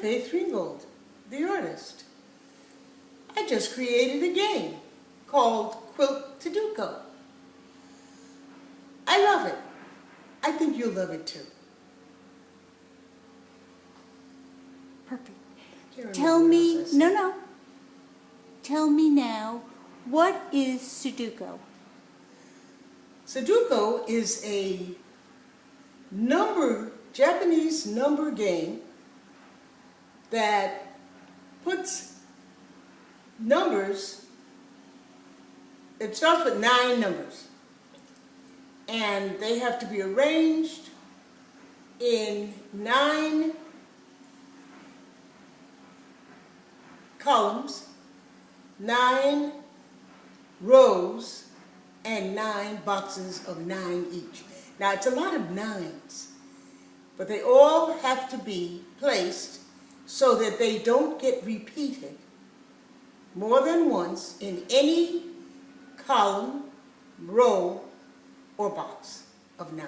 Faith Ringgold, the artist. I just created a game called Quiltuduko. I love it. I think you'll love it too. Perfect. Tell me, no. Tell me now, what is Sudoku? Sudoku is a Japanese number game that puts numbers, it starts with 9 numbers, and they have to be arranged in 9 columns, 9 rows, and 9 boxes of 9 each. Now, it's a lot of 9s, but they all have to be placed so that they don't get repeated more than once in any column, row, or box of 9.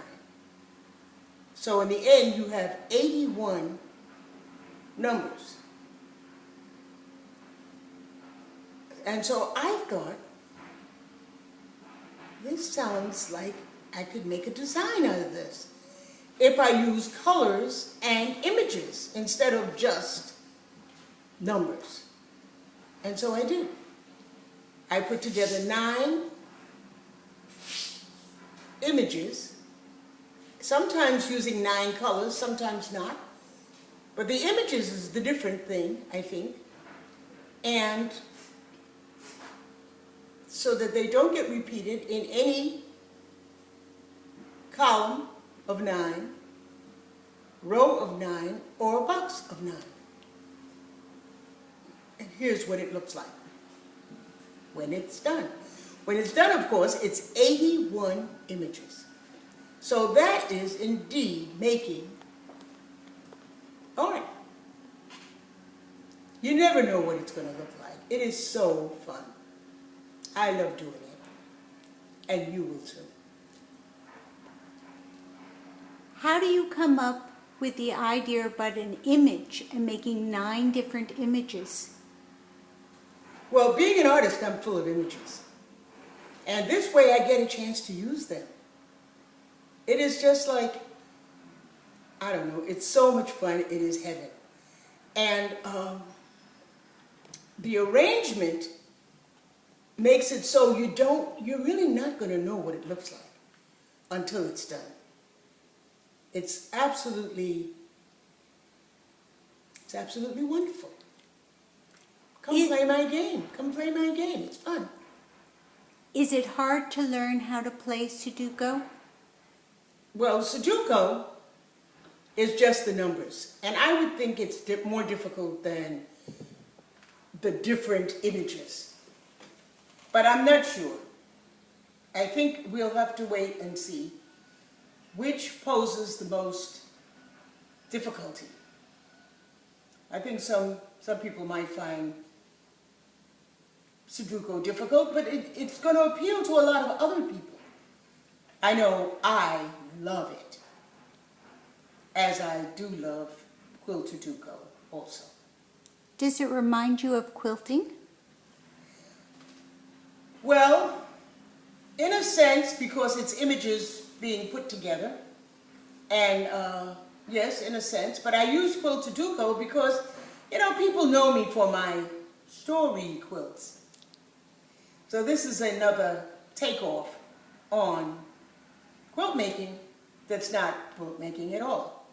So in the end, you have 81 numbers. And so I thought, this sounds like I could make a design out of this if I use colors and images instead of just numbers. And so I did. I put together 9 images, sometimes using 9 colors, sometimes not. But the images is the different thing, I think. And so that they don't get repeated in any column of 9, row of 9, or box of 9. And here's what it looks like when it's done. When it's done, of course, it's 81 images. So that is indeed making art. You never know what it's going to look like. It is so fun. I love doing it, and you will too. How do you come up with the idea about an image and making 9 different images? Well, being an artist, I'm full of images. And this way I get a chance to use them. It is just like, I don't know, it's so much fun, it is heaven. And the arrangement makes it so you're really not going to know what it looks like until it's done. It's absolutely wonderful. Come play my game. Come play my game. It's fun. Is it hard to learn how to play Sudoku? Well, Sudoku is just the numbers. And I would think it's more difficult than the different images. But I'm not sure. I think we'll have to wait and see which poses the most difficulty. I think some people might find Sudoku difficult, but it's going to appeal to a lot of other people. I know I love it, as I do love Quiltuduko also. Does it remind you of quilting? Well, in a sense, because it's images being put together, and yes, in a sense, but I use Quiltuduko because, you know, people know me for my story quilts. So this is another takeoff on quilt making that's not quilt making at all.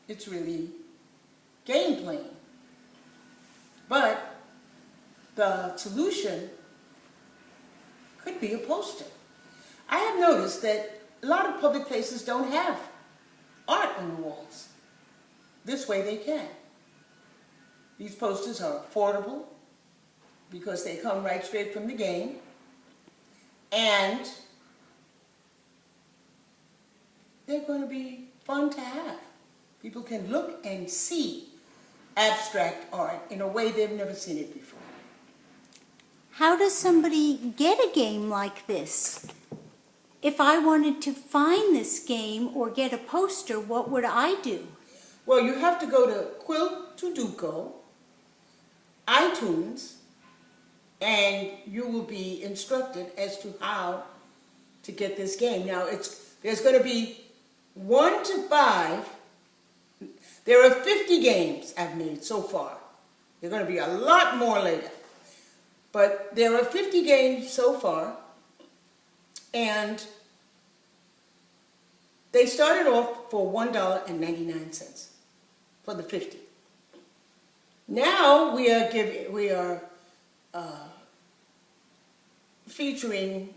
It's really game playing. But the solution could be a poster. I have noticed that a lot of public places don't have art on the walls. This way they can. These posters are affordable because they come right straight from the game, and they're going to be fun to have. People can look and see abstract art in a way they've never seen it before. How does somebody get a game like this? If I wanted to find this game or get a poster, what would I do? Well, you have to go to Quiltuduko, iTunes, and you will be instructed as to how to get this game. Now, there's going to be 1 to 5. There are 50 games I've made so far. There are going to be a lot more later. But there are 50 games so far, and they started off for $1.99 for the 50. Now we are featuring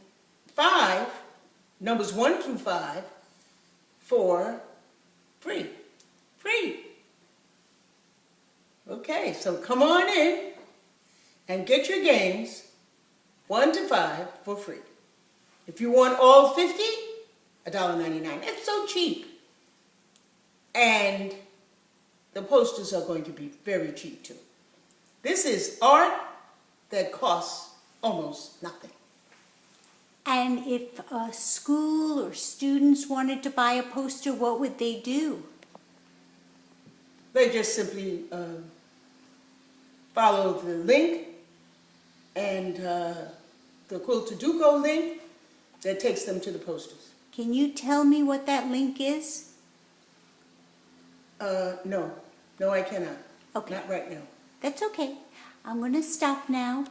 5, numbers 1 through 5, for free. Free. Okay, so come on in and get your games 1 to 5 for free. If you want all 50, $1.99. It's so cheap. And the posters are going to be very cheap too. This is art that costs almost nothing. And if a school or students wanted to buy a poster, what would they do? They just simply follow the link and the Quiltuduko link that takes them to the posters. Can you tell me what that link is? No, I cannot. Okay. Not right now. That's okay. I'm going to stop now.